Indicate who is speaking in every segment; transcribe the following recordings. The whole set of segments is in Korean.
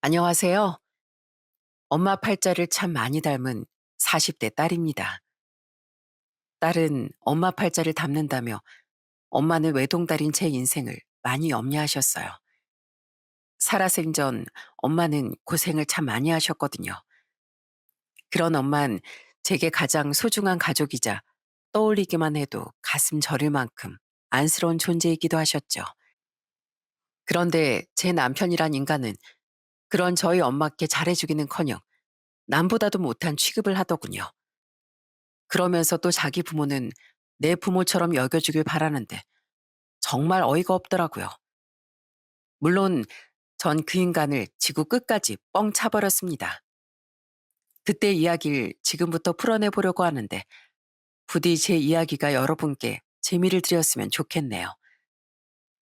Speaker 1: 안녕하세요. 엄마 팔자를 참 많이 닮은 40대 딸입니다. 딸은 엄마 팔자를 닮는다며 엄마는 외동딸인 제 인생을 많이 염려하셨어요. 살아생전 엄마는 고생을 참 많이 하셨거든요. 그런 엄만 제게 가장 소중한 가족이자 떠올리기만 해도 가슴 저릴 만큼 안쓰러운 존재이기도 하셨죠. 그런데 제 남편이란 인간은 그런 저희 엄마께 잘해주기는커녕 남보다도 못한 취급을 하더군요. 그러면서 또 자기 부모는 내 부모처럼 여겨주길 바라는데 정말 어이가 없더라고요. 물론 전 그 인간을 지구 끝까지 뻥 차버렸습니다. 그때 이야기를 지금부터 풀어내 보려고 하는데 부디 제 이야기가 여러분께 재미를 드렸으면 좋겠네요.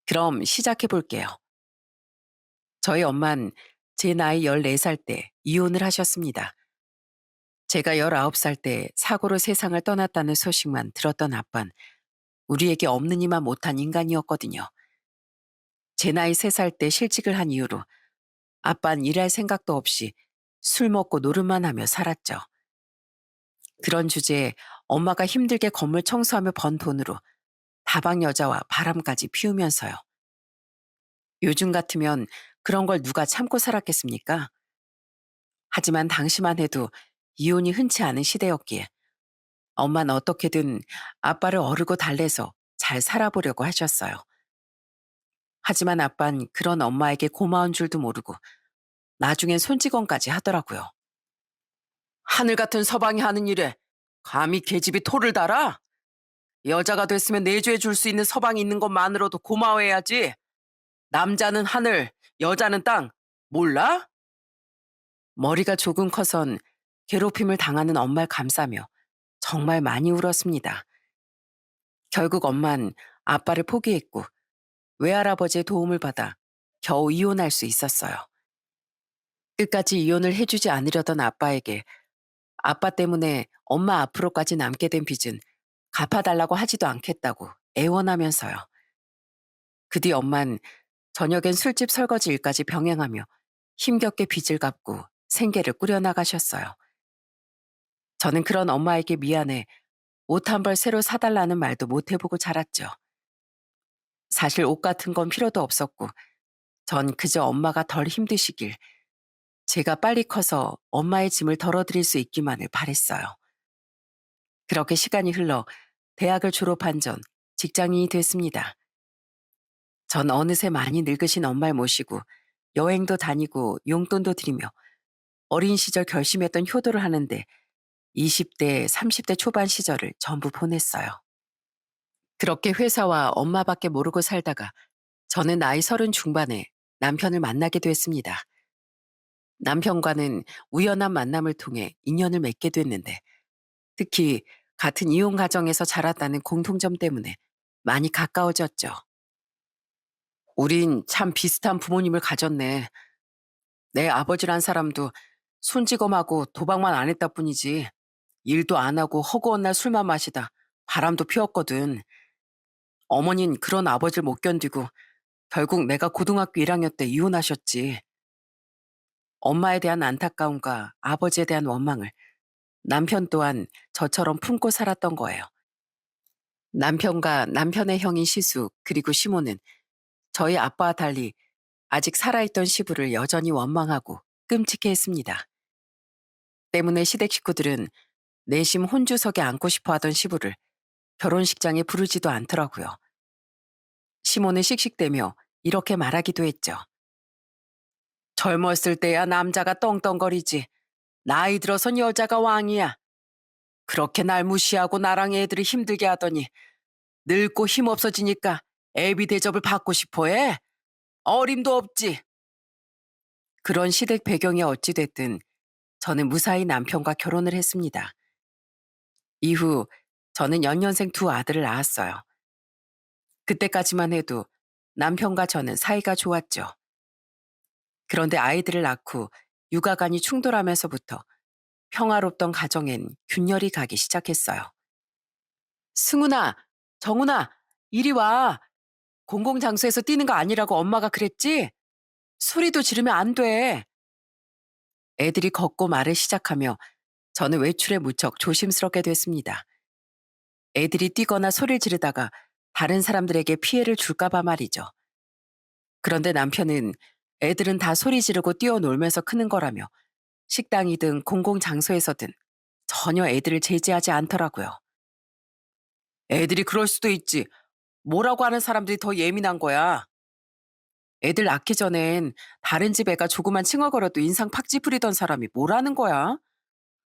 Speaker 1: 그럼 시작해 볼게요. 저희 엄만 제 나이 14살 때 이혼을 하셨습니다. 제가 19살 때 사고로 세상을 떠났다는 소식만 들었던 아빤 우리에게 없는 이만 못한 인간이었거든요. 제 나이 3살 때 실직을 한 이후로 아빤 일할 생각도 없이 술 먹고 노름만 하며 살았죠. 그런 주제에 엄마가 힘들게 건물 청소하며 번 돈으로 다방 여자와 바람까지 피우면서요. 요즘 같으면 그런 걸 누가 참고 살았겠습니까? 하지만 당시만 해도 이혼이 흔치 않은 시대였기에 엄마는 어떻게든 아빠를 어르고 달래서 잘 살아보려고 하셨어요. 하지만 아빤 그런 엄마에게 고마운 줄도 모르고 나중엔 손찌검까지 하더라고요. 하늘 같은 서방이 하는 일에 감히 계집이 토를 달아? 여자가 됐으면 내조해 줄 수 있는 서방이 있는 것만으로도 고마워해야지. 남자는 하늘, 여자는 땅. 몰라? 머리가 조금 커선 괴롭힘을 당하는 엄마를 감싸며 정말 많이 울었습니다. 결국 엄만 아빠를 포기했고 외할아버지의 도움을 받아 겨우 이혼할 수 있었어요. 끝까지 이혼을 해주지 않으려던 아빠에게 아빠 때문에 엄마 앞으로까지 남게 된 빚은 갚아달라고 하지도 않겠다고 애원하면서요. 그 뒤 엄만 저녁엔 술집 설거지 일까지 병행하며 힘겹게 빚을 갚고 생계를 꾸려나가셨어요. 저는 그런 엄마에게 미안해 옷 한 벌 새로 사달라는 말도 못 해보고 자랐죠. 사실 옷 같은 건 필요도 없었고 전 그저 엄마가 덜 힘드시길 제가 빨리 커서 엄마의 짐을 덜어드릴 수 있기만을 바랬어요. 그렇게 시간이 흘러 대학을 졸업한 전 직장인이 됐습니다. 전 어느새 많이 늙으신 엄마를 모시고 여행도 다니고 용돈도 드리며 어린 시절 결심했던 효도를 하는데 20대, 30대 초반 시절을 전부 보냈어요. 그렇게 회사와 엄마밖에 모르고 살다가 저는 나이 30 중반에 남편을 만나게 됐습니다. 남편과는 우연한 만남을 통해 인연을 맺게 됐는데 특히 같은 이혼 가정에서 자랐다는 공통점 때문에 많이 가까워졌죠. 우린 참 비슷한 부모님을 가졌네. 내 아버지란 사람도 손찌검하고 도박만 안 했다 뿐이지 일도 안 하고 허구한 날 술만 마시다 바람도 피웠거든. 어머닌 그런 아버지를 못 견디고 결국 내가 고등학교 1학년 때 이혼하셨지. 엄마에 대한 안타까움과 아버지에 대한 원망을 남편 또한 저처럼 품고 살았던 거예요. 남편과 남편의 형인 시수 그리고 시모는 저희 아빠와 달리 아직 살아있던 시부를 여전히 원망하고 끔찍해했습니다. 때문에 시댁 식구들은 내심 혼주석에 앉고 싶어 하던 시부를 결혼식장에 부르지도 않더라고요. 시모는 씩씩대며 이렇게 말하기도 했죠. 젊었을 때야 남자가 떵떵거리지. 나이 들어선 여자가 왕이야. 그렇게 날 무시하고 나랑 애들이 힘들게 하더니 늙고 힘없어지니까 애비 대접을 받고 싶어 해. 어림도 없지. 그런 시댁 배경이 어찌됐든 저는 무사히 남편과 결혼을 했습니다. 이후 저는 연년생 두 아들을 낳았어요. 그때까지만 해도 남편과 저는 사이가 좋았죠. 그런데 아이들을 낳고 육아관이 충돌하면서부터 평화롭던 가정엔 균열이 가기 시작했어요. 승훈아, 정훈아, 이리 와. 공공장소에서 뛰는 거 아니라고 엄마가 그랬지? 소리도 지르면 안 돼. 애들이 걷고 말을 시작하며 저는 외출에 무척 조심스럽게 됐습니다. 애들이 뛰거나 소리를 지르다가 다른 사람들에게 피해를 줄까봐 말이죠. 그런데 남편은 애들은 다 소리 지르고 뛰어놀면서 크는 거라며 식당이든 공공장소에서든 전혀 애들을 제지하지 않더라고요. 애들이 그럴 수도 있지. 뭐라고 하는 사람들이 더 예민한 거야. 애들 낳기 전엔 다른 집 애가 조그만 칭얼거려도 인상 팍 찌푸리던 사람이 뭐라는 거야?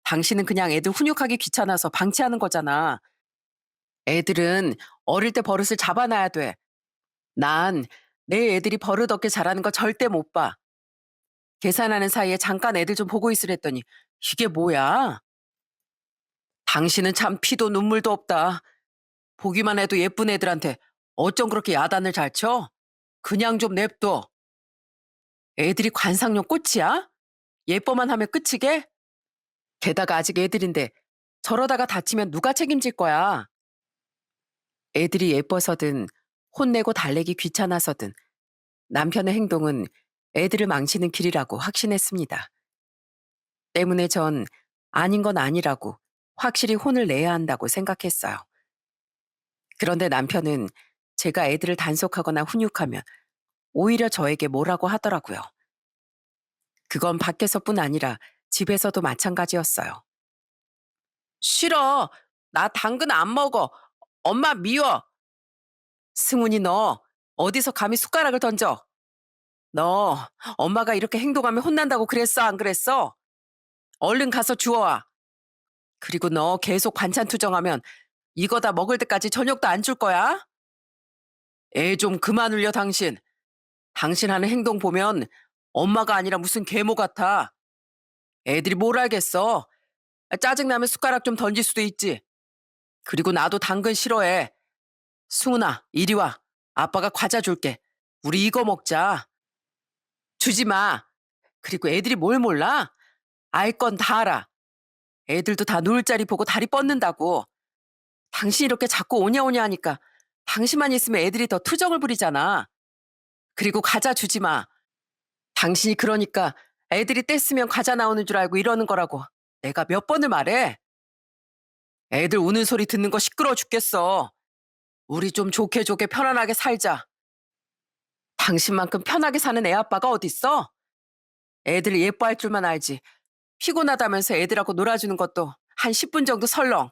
Speaker 1: 당신은 그냥 애들 훈육하기 귀찮아서 방치하는 거잖아. 애들은 어릴 때 버릇을 잡아놔야 돼. 난 내 애들이 버릇 없게 자라는 거 절대 못 봐. 계산하는 사이에 잠깐 애들 좀 보고 있으랬더니 이게 뭐야? 당신은 참 피도 눈물도 없다. 보기만 해도 예쁜 애들한테 어쩜 그렇게 야단을 잘 쳐? 그냥 좀 냅둬. 애들이 관상용 꽃이야? 예뻐만 하면 끝이게? 게다가 아직 애들인데 저러다가 다치면 누가 책임질 거야? 애들이 예뻐서든 혼내고 달래기 귀찮아서든 남편의 행동은 애들을 망치는 길이라고 확신했습니다. 때문에 전 아닌 건 아니라고 확실히 혼을 내야 한다고 생각했어요. 그런데 남편은 제가 애들을 단속하거나 훈육하면 오히려 저에게 뭐라고 하더라고요. 그건 밖에서뿐 아니라 집에서도 마찬가지였어요. 싫어. 나 당근 안 먹어. 엄마 미워. 승훈이 너 어디서 감히 숟가락을 던져? 너 엄마가 이렇게 행동하면 혼난다고 그랬어 안 그랬어? 얼른 가서 주워와. 그리고 너 계속 반찬 투정하면 이거 다 먹을 때까지 저녁도 안 줄 거야? 애 좀 그만 울려 당신. 당신 하는 행동 보면 엄마가 아니라 무슨 계모 같아. 애들이 뭘 알겠어. 짜증나면 숟가락 좀 던질 수도 있지. 그리고 나도 당근 싫어해. 승훈아, 이리 와. 아빠가 과자 줄게. 우리 이거 먹자. 주지 마. 그리고 애들이 뭘 몰라? 알 건 다 알아. 애들도 다 놀 자리 보고 다리 뻗는다고. 당신 이렇게 자꾸 오냐오냐 하니까 당신만 있으면 애들이 더 투정을 부리잖아. 그리고 과자 주지 마. 당신이 그러니까 애들이 떼쓰면 과자 나오는 줄 알고 이러는 거라고. 내가 몇 번을 말해. 애들 우는 소리 듣는 거 시끄러워 죽겠어. 우리 좀 좋게 좋게 편안하게 살자. 당신만큼 편하게 사는 애 아빠가 어딨어? 애들 예뻐할 줄만 알지. 피곤하다면서 애들하고 놀아주는 것도 한 10분 정도 설렁.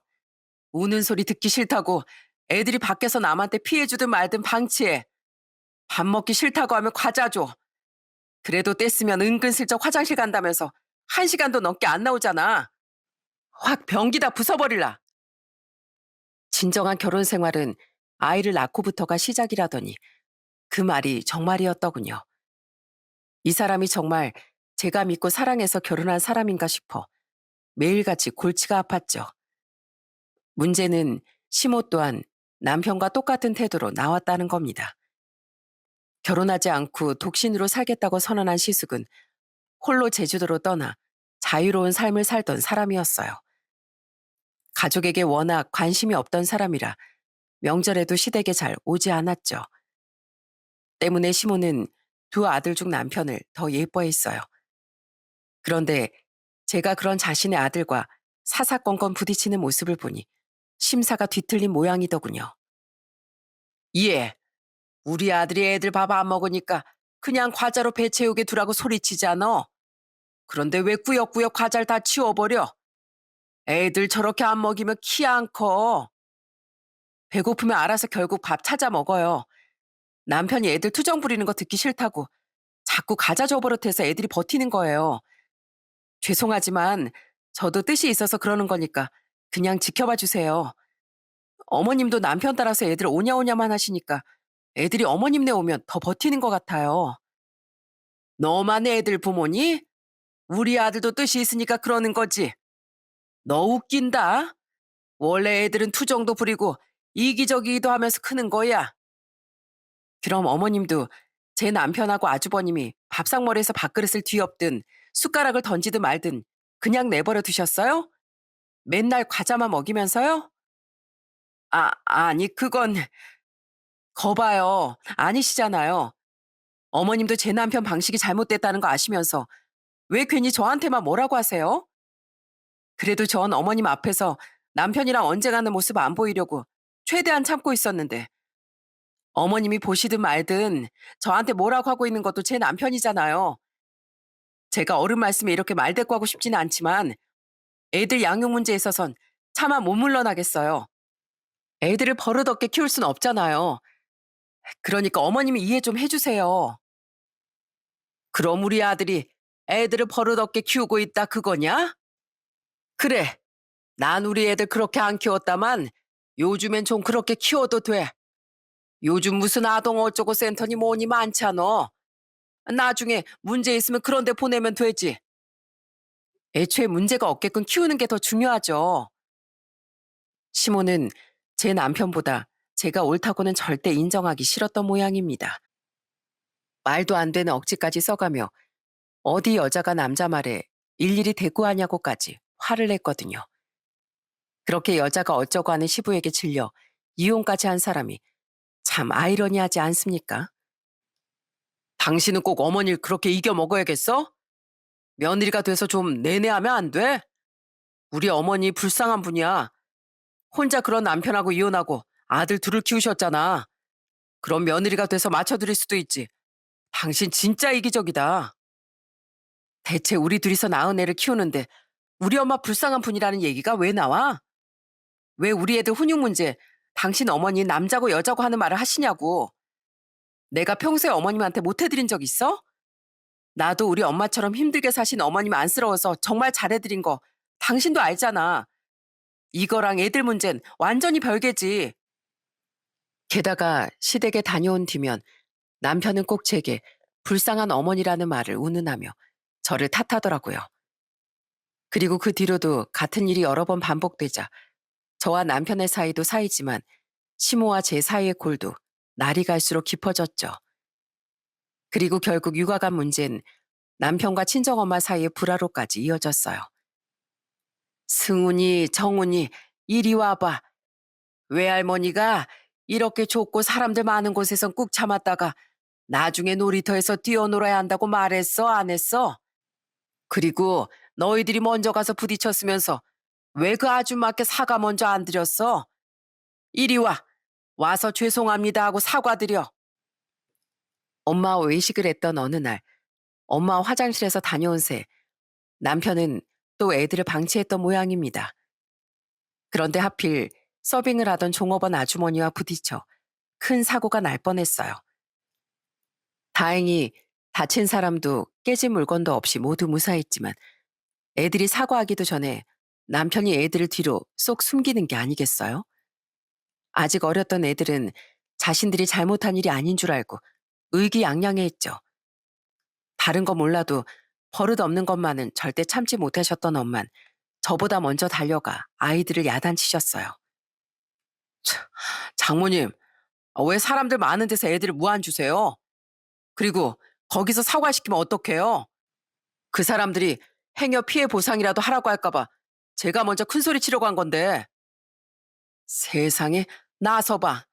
Speaker 1: 우는 소리 듣기 싫다고 애들이 밖에서 남한테 피해주든 말든 방치해. 밥 먹기 싫다고 하면 과자 줘. 그래도 뗐으면 은근슬쩍 화장실 간다면서 1시간도 넘게 안 나오잖아. 확 변기 다 부숴버릴라. 진정한 결혼 생활은 아이를 낳고부터가 시작이라더니 그 말이 정말이었더군요. 이 사람이 정말 제가 믿고 사랑해서 결혼한 사람인가 싶어 매일같이 골치가 아팠죠. 문제는 시모 또한 남편과 똑같은 태도로 나왔다는 겁니다. 결혼하지 않고 독신으로 살겠다고 선언한 시숙은 홀로 제주도로 떠나 자유로운 삶을 살던 사람이었어요. 가족에게 워낙 관심이 없던 사람이라 명절에도 시댁에 잘 오지 않았죠. 때문에 시모는 두 아들 중 남편을 더 예뻐했어요. 그런데 제가 그런 자신의 아들과 사사건건 부딪히는 모습을 보니 심사가 뒤틀린 모양이더군요. 예, 우리 아들이 애들 밥 안 먹으니까 그냥 과자로 배 채우게 두라고 소리치잖아. 그런데 왜 꾸역꾸역 과자를 다 치워버려? 애들 저렇게 안 먹이면 키 안 커. 배고프면 알아서 결국 밥 찾아 먹어요. 남편이 애들 투정 부리는 거 듣기 싫다고 자꾸 과자 줘버릇해서 애들이 버티는 거예요. 죄송하지만 저도 뜻이 있어서 그러는 거니까 그냥 지켜봐 주세요. 어머님도 남편 따라서 애들 오냐오냐만 하시니까 애들이 어머님네 오면 더 버티는 것 같아요. 너만 애들 부모니? 우리 아들도 뜻이 있으니까 그러는 거지. 너 웃긴다. 원래 애들은 투정도 부리고 이기적이기도 하면서 크는 거야. 그럼 어머님도 제 남편하고 아주버님이 밥상머리에서 밥그릇을 뒤엎든 숟가락을 던지든 말든 그냥 내버려 두셨어요? 맨날 과자만 먹이면서요? 아니, 그건, 거봐요. 아니시잖아요. 어머님도 제 남편 방식이 잘못됐다는 거 아시면서 왜 괜히 저한테만 뭐라고 하세요? 그래도 전 어머님 앞에서 남편이랑 언제 가는 모습 안 보이려고 최대한 참고 있었는데 어머님이 보시든 말든 저한테 뭐라고 하고 있는 것도 제 남편이잖아요. 제가 어른 말씀에 이렇게 말대꾸하고 싶지는 않지만 애들 양육 문제에 있어선 차마 못 물러나겠어요. 애들을 버릇없게 키울 순 없잖아요. 그러니까 어머님이 이해 좀 해주세요. 그럼 우리 아들이 애들을 버릇없게 키우고 있다 그거냐? 그래, 난 우리 애들 그렇게 안 키웠다만 요즘엔 좀 그렇게 키워도 돼. 요즘 무슨 아동 어쩌고 센터니 뭐니 많잖아. 나중에 문제 있으면 그런 데 보내면 되지. 애초에 문제가 없게끔 키우는 게 더 중요하죠. 시모는 제 남편보다 제가 옳다고는 절대 인정하기 싫었던 모양입니다. 말도 안 되는 억지까지 써가며 어디 여자가 남자 말에 일일이 대꾸하냐고까지 화를 냈거든요. 그렇게 여자가 어쩌고 하는 시부에게 질려 이혼까지 한 사람이 참 아이러니하지 않습니까? 당신은 꼭 어머니를 그렇게 이겨 먹어야겠어? 며느리가 돼서 좀 내내하면 안 돼? 우리 어머니 불쌍한 분이야. 혼자 그런 남편하고 이혼하고 아들 둘을 키우셨잖아. 그럼 며느리가 돼서 맞춰드릴 수도 있지. 당신 진짜 이기적이다. 대체 우리 둘이서 낳은 애를 키우는데 우리 엄마 불쌍한 분이라는 얘기가 왜 나와? 왜 우리 애들 훈육 문제 당신 어머니 남자고 여자고 하는 말을 하시냐고. 내가 평소에 어머님한테 못해드린 적 있어? 나도 우리 엄마처럼 힘들게 사신 어머님 안쓰러워서 정말 잘해드린 거 당신도 알잖아. 이거랑 애들 문제는 완전히 별개지. 게다가 시댁에 다녀온 뒤면 남편은 꼭 제게 불쌍한 어머니라는 말을 운운하며 저를 탓하더라고요. 그리고 그 뒤로도 같은 일이 여러 번 반복되자 저와 남편의 사이도 사이지만 시모와 제 사이의 골도 날이 갈수록 깊어졌죠. 그리고 결국 육아관 문제는 남편과 친정엄마 사이의 불화로까지 이어졌어요. 승훈이, 정훈이, 이리 와봐. 외할머니가 이렇게 좁고 사람들 많은 곳에선 꾹 참았다가 나중에 놀이터에서 뛰어놀아야 한다고 말했어, 안 했어? 그리고 너희들이 먼저 가서 부딪혔으면서 왜 그 아줌마께 사과 먼저 안 드렸어? 이리 와. 와서 죄송합니다 하고 사과드려. 엄마와 외식을 했던 어느 날 엄마 화장실에서 다녀온 새 남편은 또 애들을 방치했던 모양입니다. 그런데 하필 서빙을 하던 종업원 아주머니와 부딪혀 큰 사고가 날 뻔했어요. 다행히 다친 사람도 깨진 물건도 없이 모두 무사했지만 애들이 사과하기도 전에 남편이 애들을 뒤로 쏙 숨기는 게 아니겠어요? 아직 어렸던 애들은 자신들이 잘못한 일이 아닌 줄 알고 의기양양해했죠. 다른 거 몰라도 버릇 없는 것만은 절대 참지 못하셨던 엄만 저보다 먼저 달려가 아이들을 야단치셨어요. 장모님, 왜 사람들 많은 데서 애들을 무안 주세요? 그리고 거기서 사과시키면 어떡해요? 그 사람들이 행여 피해 보상이라도 하라고 할까봐 제가 먼저 큰 소리 치려고 한 건데. 세상에, 나서봐.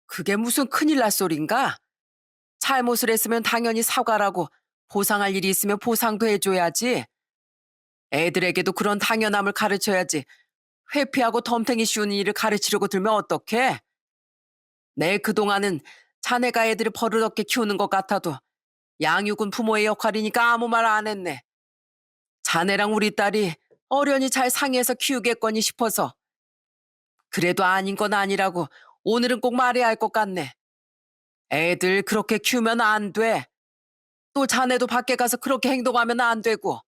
Speaker 1: 그게 무슨 큰일 날 소린가? 잘못을 했으면 당연히 사과라고 보상할 일이 있으면 보상도 해줘야지. 애들에게도 그런 당연함을 가르쳐야지. 회피하고 덤탱이 씌우는 일을 가르치려고 들면 어떡해? 내 그동안은 자네가 애들을 버릇없게 키우는 것 같아도 양육은 부모의 역할이니까 아무 말 안 했네. 자네랑 우리 딸이 어련히 잘 상의해서 키우겠거니 싶어서. 그래도 아닌 건 아니라고 오늘은 꼭 말해야 할 것 같네. 애들 그렇게 키우면 안 돼. 또 자네도 밖에 가서 그렇게 행동하면 안 되고.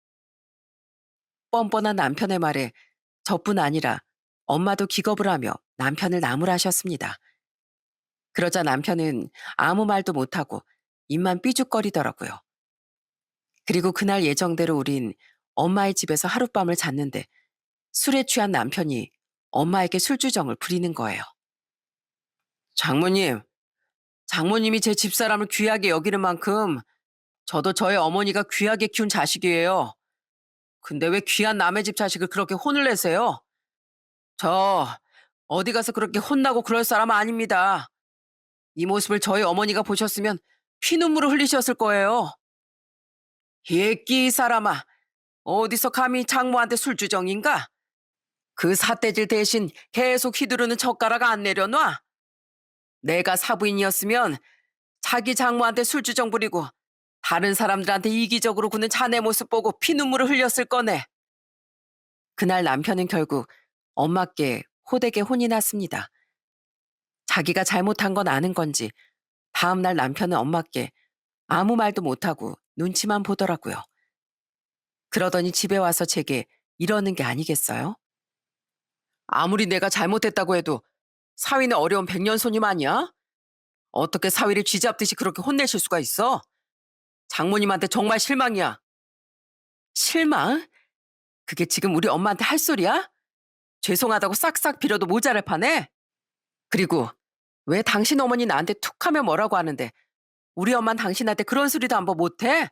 Speaker 1: 뻔뻔한 남편의 말에 저뿐 아니라 엄마도 기겁을 하며 남편을 나무라셨습니다. 그러자 남편은 아무 말도 못하고 입만 삐죽거리더라고요. 그리고 그날 예정대로 우린 엄마의 집에서 하룻밤을 잤는데 술에 취한 남편이 엄마에게 술주정을 부리는 거예요. 장모님, 장모님이 제 집사람을 귀하게 여기는 만큼 저도 저희 어머니가 귀하게 키운 자식이에요. 근데 왜 귀한 남의 집 자식을 그렇게 혼을 내세요? 저 어디 가서 그렇게 혼나고 그럴 사람 아닙니다. 이 모습을 저희 어머니가 보셨으면 피눈물을 흘리셨을 거예요. 예끼 이 사람아. 어디서 감히 장모한테 술주정인가? 그 삿대질 대신 계속 휘두르는 젓가락 안 내려놔? 내가 사부인이었으면 자기 장모한테 술주정 부리고 다른 사람들한테 이기적으로 구는 자네 모습 보고 피눈물을 흘렸을 거네. 그날 남편은 결국 엄마께 호되게 혼이 났습니다. 자기가 잘못한 건 아는 건지 다음날 남편은 엄마께 아무 말도 못하고 눈치만 보더라고요. 그러더니 집에 와서 제게 이러는 게 아니겠어요? 아무리 내가 잘못했다고 해도 사위는 어려운 백년손님 아니야? 어떻게 사위를 쥐잡듯이 그렇게 혼내실 수가 있어? 장모님한테 정말 실망이야. 실망? 그게 지금 우리 엄마한테 할 소리야? 죄송하다고 싹싹 빌어도 모자랄 판에? 그리고 왜 당신 어머니 나한테 툭 하면 뭐라고 하는데 우리 엄만 당신한테 그런 소리도 한번 못해?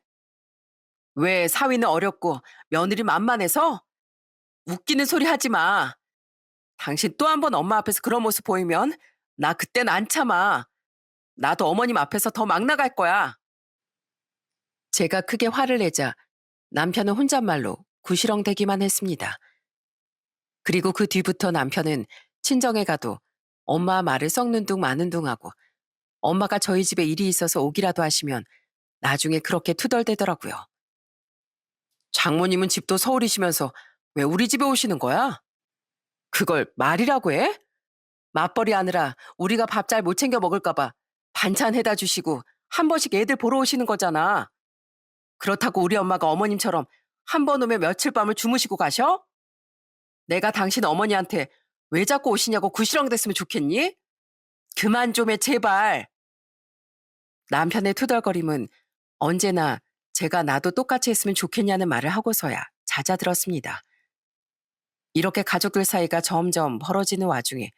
Speaker 1: 왜 사위는 어렵고 며느리 만만해서? 웃기는 소리 하지 마. 당신 또 한 번 엄마 앞에서 그런 모습 보이면 나 그땐 안 참아. 나도 어머님 앞에서 더 막 나갈 거야. 제가 크게 화를 내자 남편은 혼잣말로 구시렁대기만 했습니다. 그리고 그 뒤부터 남편은 친정에 가도 엄마 말을 썩는 둥 마는 둥 하고 엄마가 저희 집에 일이 있어서 오기라도 하시면 나중에 그렇게 투덜대더라고요. 장모님은 집도 서울이시면서 왜 우리 집에 오시는 거야? 그걸 말이라고 해? 맞벌이 하느라 우리가 밥 잘 못 챙겨 먹을까봐 반찬 해다 주시고 한 번씩 애들 보러 오시는 거잖아. 그렇다고 우리 엄마가 어머님처럼 한 번 오면 며칠 밤을 주무시고 가셔? 내가 당신 어머니한테 왜 자꾸 오시냐고 구시렁댔으면 좋겠니? 그만 좀 해, 제발. 남편의 투덜거림은 언제나 제가 나도 똑같이 했으면 좋겠냐는 말을 하고서야 잦아들었습니다. 이렇게 가족들 사이가 점점 벌어지는 와중에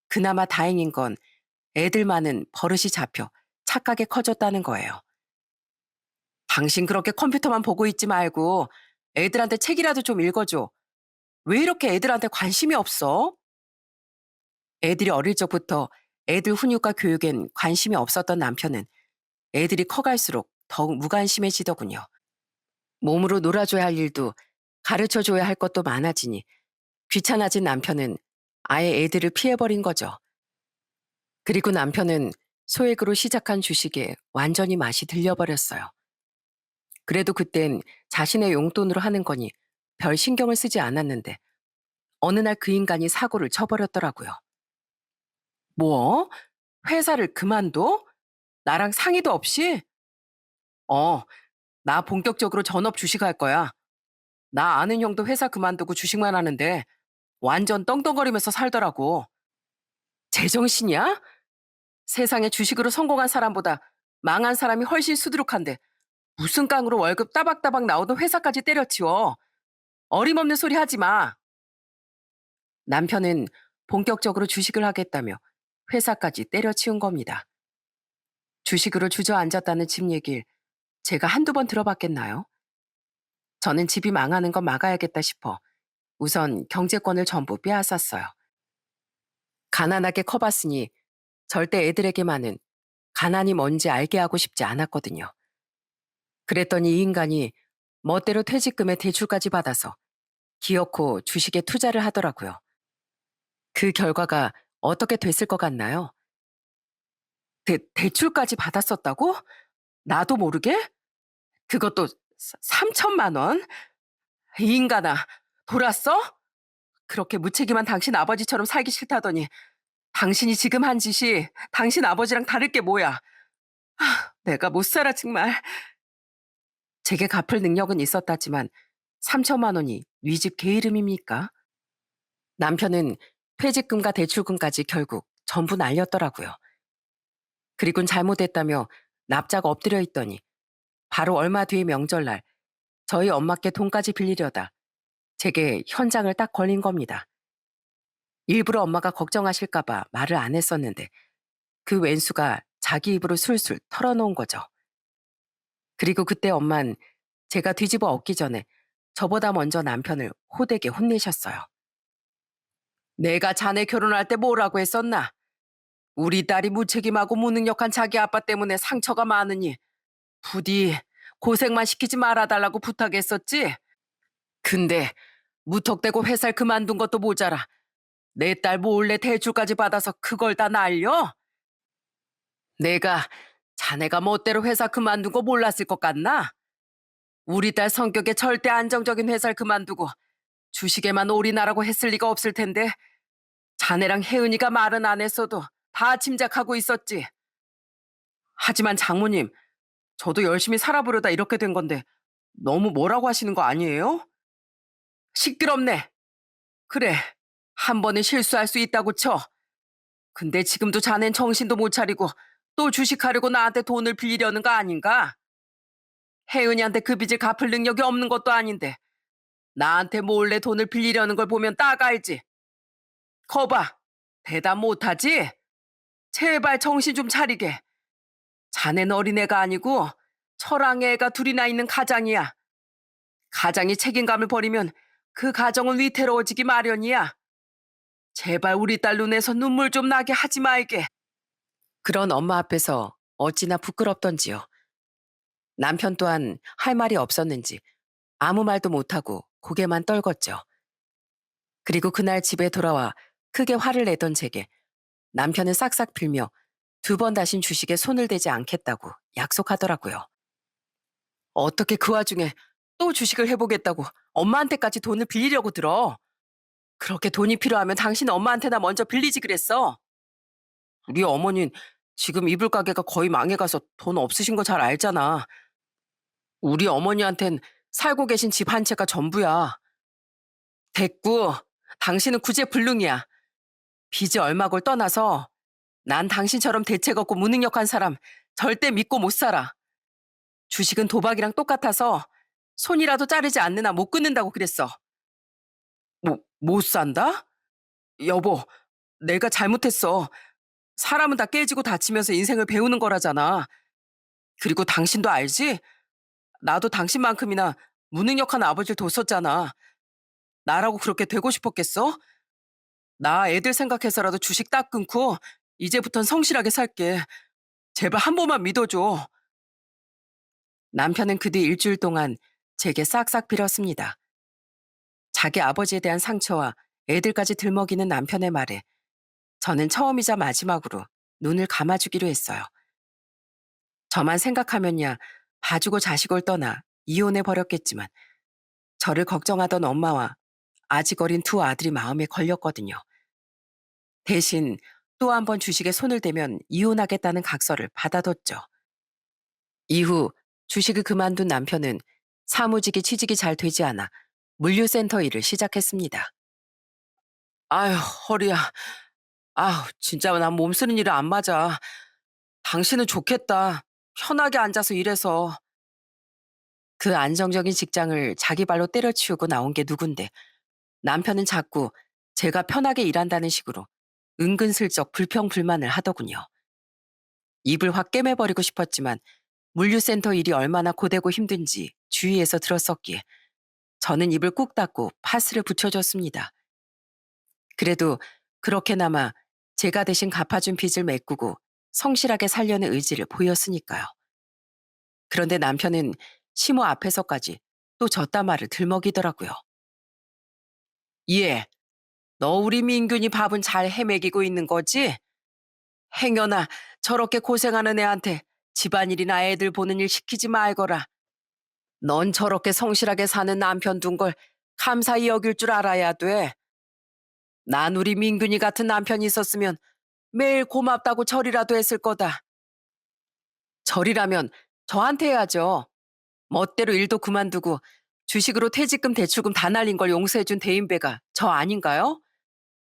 Speaker 1: 그나마 다행인 건 애들만은 버릇이 잡혀 착하게 커졌다는 거예요. 당신 그렇게 컴퓨터만 보고 있지 말고 애들한테 책이라도 좀 읽어줘. 왜 이렇게 애들한테 관심이 없어? 애들이 어릴 적부터 애들 훈육과 교육엔 관심이 없었던 남편은 애들이 커갈수록 더욱 무관심해지더군요. 몸으로 놀아줘야 할 일도 가르쳐줘야 할 것도 많아지니 귀찮아진 남편은 아예 애들을 피해버린 거죠. 그리고 남편은 소액으로 시작한 주식에 완전히 맛이 들려버렸어요. 그래도 그땐 자신의 용돈으로 하는 거니 별 신경을 쓰지 않았는데 어느 날 그 인간이 사고를 쳐버렸더라고요. 뭐? 회사를 그만둬? 나랑 상의도 없이? 어, 나 본격적으로 전업 주식할 거야. 나 아는 형도 회사 그만두고 주식만 하는데 완전 떵떵거리면서 살더라고. 제정신이야? 세상에 주식으로 성공한 사람보다 망한 사람이 훨씬 수두룩한데 무슨 깡으로 월급 따박따박 나오던 회사까지 때려치워. 어림없는 소리 하지 마. 남편은 본격적으로 주식을 하겠다며 회사까지 때려치운 겁니다. 주식으로 주저앉았다는 집 얘길 제가 한두 번 들어봤겠나요? 저는 집이 망하는 건 막아야겠다 싶어 우선 경제권을 전부 빼앗았어요. 가난하게 커봤으니 절대 애들에게만은 가난이 뭔지 알게 하고 싶지 않았거든요. 그랬더니 이 인간이 멋대로 퇴직금에 대출까지 받아서 기어코 주식에 투자를 하더라고요. 그 결과가 어떻게 됐을 것 같나요? 대출까지 받았었다고? 나도 모르게? 그것도 3천만 원? 이 인간아, 돌았어? 그렇게 무책임한 당신 아버지처럼 살기 싫다더니 당신이 지금 한 짓이 당신 아버지랑 다를 게 뭐야? 내가 못 살아 정말. 제게 갚을 능력은 있었다지만 3천만 원이 네 집 개 이름입니까? 남편은 퇴직금과 대출금까지 결국 전부 날렸더라고요. 그리곤 잘못했다며 납작 엎드려 있더니 바로 얼마 뒤의 명절날 저희 엄마께 돈까지 빌리려다 제게 현장을 딱 걸린 겁니다. 일부러 엄마가 걱정하실까봐 말을 안 했었는데 그 왼수가 자기 입으로 술술 털어놓은 거죠. 그리고 그때 엄만 제가 뒤집어 엎기 전에 저보다 먼저 남편을 호되게 혼내셨어요. 내가 자네 결혼할 때 뭐라고 했었나? 우리 딸이 무책임하고 무능력한 자기 아빠 때문에 상처가 많으니 부디 고생만 시키지 말아달라고 부탁했었지? 근데 무턱대고 회사를 그만둔 것도 모자라 내 딸 몰래 대출까지 받아서 그걸 다 날려? 내가 자네가 멋대로 회사 그만둔 거 몰랐을 것 같나? 우리 딸 성격에 절대 안정적인 회사를 그만두고 주식에만 올인하라고 했을 리가 없을 텐데 자네랑 혜은이가 말은 안 했어도 다 짐작하고 있었지. 하지만 장모님, 저도 열심히 살아보려다 이렇게 된 건데 너무 뭐라고 하시는 거 아니에요? 시끄럽네. 그래, 한 번은 실수할 수 있다고 쳐. 근데 지금도 자넨 정신도 못 차리고 또 주식하려고 나한테 돈을 빌리려는 거 아닌가? 혜은이한테 그 빚을 갚을 능력이 없는 것도 아닌데 나한테 몰래 돈을 빌리려는 걸 보면 딱 알지. 거봐, 대답 못하지? 제발 정신 좀 차리게. 자넨 어린애가 아니고 철왕의 애가 둘이나 있는 가장이야. 가장이 책임감을 버리면 그 가정은 위태로워지기 마련이야. 제발 우리 딸 눈에서 눈물 좀 나게 하지 말게. 그런 엄마 앞에서 어찌나 부끄럽던지요. 남편 또한 할 말이 없었는지 아무 말도 못하고 고개만 떨궜죠. 그리고 그날 집에 돌아와 크게 화를 내던 제게 남편은 싹싹 빌며 두 번 다신 주식에 손을 대지 않겠다고 약속하더라고요. 어떻게 그 와중에 또 주식을 해보겠다고 엄마한테까지 돈을 빌리려고 들어. 그렇게 돈이 필요하면 당신 엄마한테나 먼저 빌리지 그랬어. 우리 어머닌 지금 이불 가게가 거의 망해가서 돈 없으신 거 잘 알잖아. 우리 어머니한텐 살고 계신 집 한 채가 전부야. 됐고, 당신은 구제불능이야. 빚이 얼마골 떠나서 난 당신처럼 대책 없고 무능력한 사람 절대 믿고 못 살아. 주식은 도박이랑 똑같아서 손이라도 자르지 않는 한 못 끊는다고 그랬어. 못 산다? 여보, 내가 잘못했어. 사람은 다 깨지고 다치면서 인생을 배우는 거라잖아. 그리고 당신도 알지? 나도 당신만큼이나 무능력한 아버지를 뒀었잖아. 나라고 그렇게 되고 싶었겠어? 나 애들 생각해서라도 주식 딱 끊고 이제부턴 성실하게 살게. 제발 한 번만 믿어줘. 남편은 그 뒤 일주일 동안 제게 싹싹 빌었습니다. 자기 아버지에 대한 상처와 애들까지 들먹이는 남편의 말에 저는 처음이자 마지막으로 눈을 감아주기로 했어요. 저만 생각하면야 봐주고 자식을 떠나 이혼해 버렸겠지만 저를 걱정하던 엄마와 아직 어린 두 아들이 마음에 걸렸거든요. 대신 또 한 번 주식에 손을 대면 이혼하겠다는 각서를 받아뒀죠. 이후 주식을 그만둔 남편은 사무직이 취직이 잘 되지 않아 물류센터 일을 시작했습니다. 아휴, 허리야. 아휴, 진짜 난 몸 쓰는 일은 안 맞아. 당신은 좋겠다. 편하게 앉아서 일해서. 그 안정적인 직장을 자기 발로 때려치우고 나온 게 누군데 남편은 자꾸 제가 편하게 일한다는 식으로 은근슬쩍 불평불만을 하더군요. 입을 확 깨매버리고 싶었지만 물류센터 일이 얼마나 고되고 힘든지 주위에서 들었었기에 저는 입을 꾹 닫고 파스를 붙여줬습니다. 그래도 그렇게나마 제가 대신 갚아준 빚을 메꾸고 성실하게 살려는 의지를 보였으니까요. 그런데 남편은 시모 앞에서까지 또 저딴 말을 들먹이더라고요. 예, 너 우리 민균이 밥은 잘 해먹이고 있는 거지? 행여나 저렇게 고생하는 애한테 집안일이나 애들 보는 일 시키지 말거라. 넌 저렇게 성실하게 사는 남편 둔 걸 감사히 여길 줄 알아야 돼. 난 우리 민균이 같은 남편이 있었으면 매일 고맙다고 절이라도 했을 거다. 절이라면 저한테 해야죠. 멋대로 일도 그만두고 주식으로 퇴직금 대출금 다 날린 걸 용서해준 대인배가 저 아닌가요?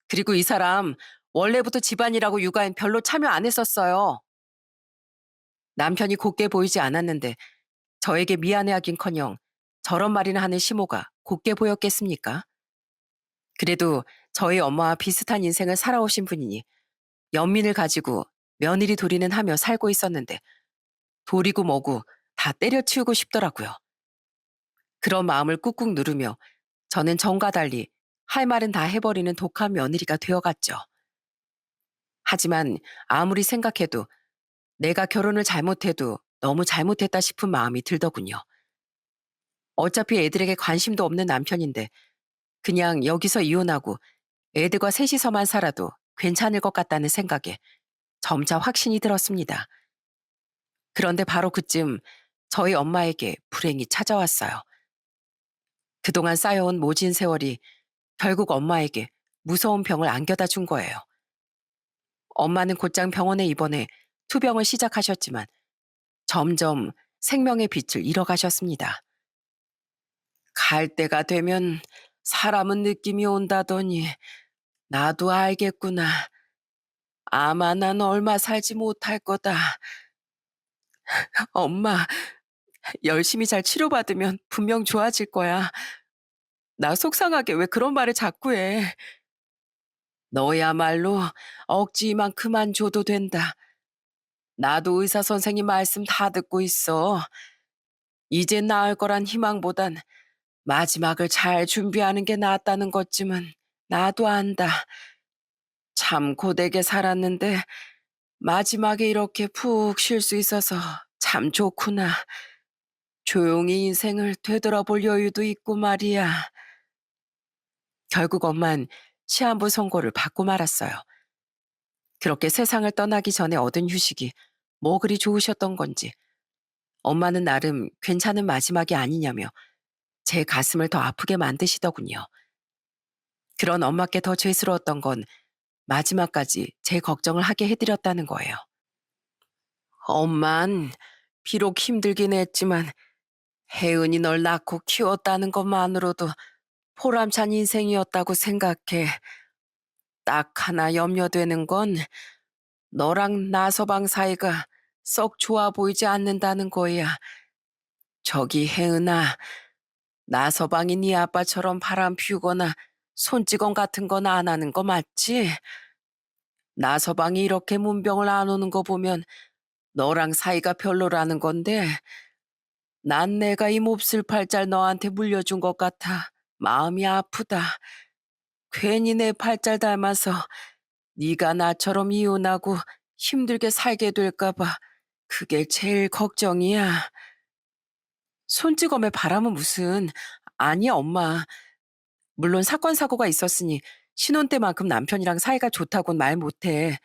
Speaker 1: 그리고 이 사람 원래부터 집안이라고 육아엔 별로 참여 안 했었어요. 남편이 곱게 보이지 않았는데 저에게 미안해하긴커녕 저런 말이나 하는 시모가 곱게 보였겠습니까? 그래도 저희 엄마와 비슷한 인생을 살아오신 분이니 연민을 가지고 며느리 도리는 하며 살고 있었는데 도리고 뭐고 다 때려치우고 싶더라고요. 그런 마음을 꾹꾹 누르며 저는 전과 달리 할 말은 다 해버리는 독한 며느리가 되어갔죠. 하지만 아무리 생각해도 내가 결혼을 잘못해도 너무 잘못했다 싶은 마음이 들더군요. 어차피 애들에게 관심도 없는 남편인데 그냥 여기서 이혼하고 애들과 셋이서만 살아도 괜찮을 것 같다는 생각에 점차 확신이 들었습니다. 그런데 바로 그쯤 저희 엄마에게 불행이 찾아왔어요. 그동안 쌓여온 모진 세월이 결국 엄마에게 무서운 병을 안겨다 준 거예요. 엄마는 곧장 병원에 입원해 투병을 시작하셨지만 점점 생명의 빛을 잃어가셨습니다. 갈 때가 되면 사람은 느낌이 온다더니 나도 알겠구나. 아마 난 얼마 살지 못할 거다. 엄마, 열심히 잘 치료받으면 분명 좋아질 거야. 나 속상하게 왜 그런 말을 자꾸 해. 너야말로 억지만 그만 줘도 된다. 나도 의사 선생님 말씀 다 듣고 있어. 이제 나을 거란 희망보단 마지막을 잘 준비하는 게 낫다는 것쯤은 나도 안다. 참 고되게 살았는데 마지막에 이렇게 푹 쉴 수 있어서 참 좋구나. 조용히 인생을 되돌아볼 여유도 있고 말이야. 결국 엄만 시한부 선고를 받고 말았어요. 그렇게 세상을 떠나기 전에 얻은 휴식이 뭐 그리 좋으셨던 건지 엄마는 나름 괜찮은 마지막이 아니냐며 제 가슴을 더 아프게 만드시더군요. 그런 엄마께 더 죄스러웠던 건 마지막까지 제 걱정을 하게 해드렸다는 거예요. 엄만 비록 힘들긴 했지만 혜은이 널 낳고 키웠다는 것만으로도 보람찬 인생이었다고 생각해. 딱 하나 염려되는 건 너랑 나서방 사이가 썩 좋아 보이지 않는다는 거야. 저기 혜은아, 나서방이 네 아빠처럼 바람 피우거나 손찌검 같은 건 안 하는 거 맞지? 나서방이 이렇게 문병을 안 오는 거 보면 너랑 사이가 별로라는 건데 난 내가 이 몹쓸 팔자를 너한테 물려준 것 같아 마음이 아프다. 괜히 내 팔자를 닮아서 네가 나처럼 이혼하고 힘들게 살게 될까 봐 그게 제일 걱정이야. 손찌검에 바람은 무슨. 아니야 엄마. 물론 사건 사고가 있었으니 신혼 때만큼 남편이랑 사이가 좋다곤 말 못해.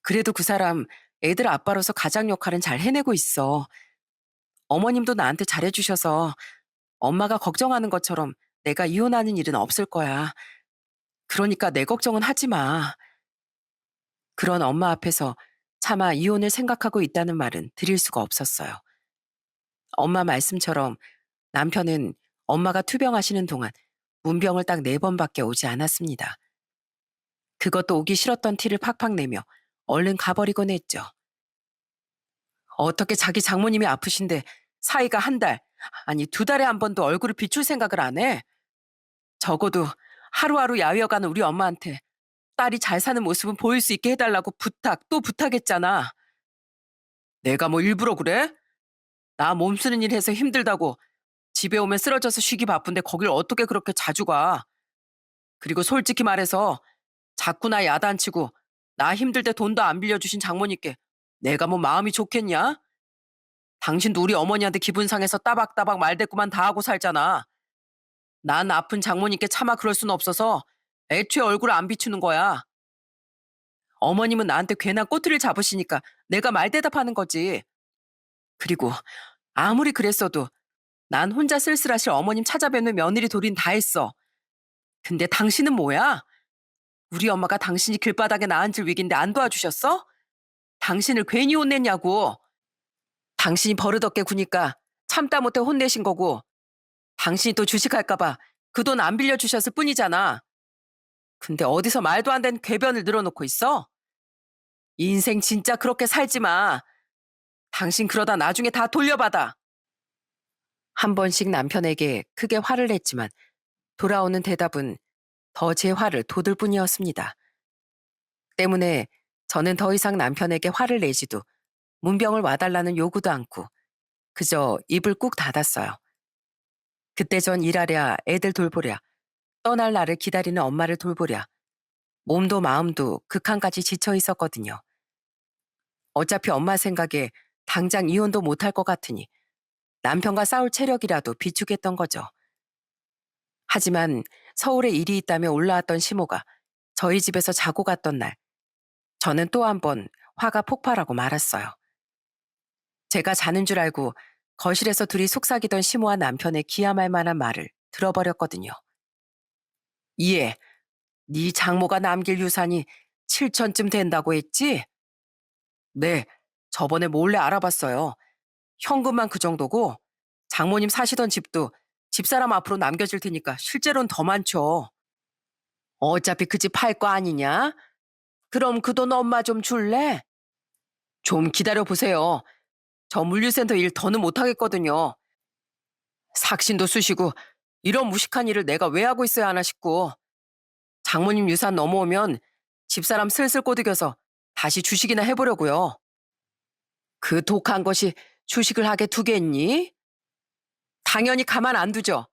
Speaker 1: 그래도 그 사람 애들 아빠로서 가장 역할은 잘 해내고 있어. 어머님도 나한테 잘해주셔서 엄마가 걱정하는 것처럼 내가 이혼하는 일은 없을 거야. 그러니까 내 걱정은 하지 마. 그런 엄마 앞에서 차마 이혼을 생각하고 있다는 말은 드릴 수가 없었어요. 엄마 말씀처럼 남편은 엄마가 투병하시는 동안 문병을 딱 4번밖에 오지 않았습니다. 그것도 오기 싫었던 티를 팍팍 내며 얼른 가버리곤 했죠. 어떻게 자기 장모님이 아프신데 사이가 한 달, 아니 2달에 한 번도 얼굴을 비출 생각을 안 해? 적어도 하루하루 야위어가는 우리 엄마한테 딸이 잘 사는 모습은 보일 수 있게 해달라고 부탁 또 부탁했잖아. 내가 뭐 일부러 그래? 나 몸 쓰는 일 해서 힘들다고 집에 오면 쓰러져서 쉬기 바쁜데 거길 어떻게 그렇게 자주 가? 그리고 솔직히 말해서 자꾸 나 야단치고 나 힘들 때 돈도 안 빌려주신 장모님께 내가 뭐 마음이 좋겠냐? 당신도 우리 어머니한테 기분 상해서 따박따박 말대꾸만 다 하고 살잖아. 난 아픈 장모님께 차마 그럴 순 없어서 애초에 얼굴을 안 비추는 거야. 어머님은 나한테 괜한 꼬투리를 잡으시니까 내가 말대답하는 거지. 그리고 아무리 그랬어도 난 혼자 쓸쓸하실 어머님 찾아뵙는 며느리 도린 다 했어. 근데 당신은 뭐야? 우리 엄마가 당신이 길바닥에 나앉을 위기인데 안 도와주셨어? 당신을 괜히 혼냈냐고. 당신이 버릇없게 구니까 참다 못해 혼내신 거고 당신이 또 주식할까 봐 그 돈 안 빌려주셨을 뿐이잖아. 근데 어디서 말도 안 되는 궤변을 늘어놓고 있어? 인생 진짜 그렇게 살지 마. 당신 그러다 나중에 다 돌려받아. 한 번씩 남편에게 크게 화를 냈지만 돌아오는 대답은 더 제 화를 돋을 뿐이었습니다. 때문에 저는 더 이상 남편에게 화를 내지도 문병을 와달라는 요구도 않고 그저 입을 꾹 닫았어요. 그때 전 일하랴 애들 돌보랴 떠날 날을 기다리는 엄마를 돌보랴 몸도 마음도 극한까지 지쳐 있었거든요. 어차피 엄마 생각에 당장 이혼도 못할 것 같으니 남편과 싸울 체력이라도 비축했던 거죠. 하지만 서울에 일이 있다며 올라왔던 시모가 저희 집에서 자고 갔던 날, 저는 또 한 번 화가 폭발하고 말았어요. 제가 자는 줄 알고 거실에서 둘이 속삭이던 시모와 남편의 기함할 만한 말을 들어버렸거든요. 이에 네 장모가 남길 유산이 7천쯤 된다고 했지? 네, 저번에 몰래 알아봤어요. 현금만 그 정도고 장모님 사시던 집도 집사람 앞으로 남겨질 테니까 실제로는 더 많죠. 어차피 그 집 팔 거 아니냐? 그럼 그 돈 엄마 좀 줄래? 좀 기다려 보세요. 저 물류센터 일 더는 못하겠거든요. 삭신도 쑤시고 이런 무식한 일을 내가 왜 하고 있어야 하나 싶고 장모님 유산 넘어오면 집사람 슬슬 꼬드겨서 다시 주식이나 해보려고요. 그 독한 것이 주식을 하게 두겠니? 당연히 가만 안 두죠.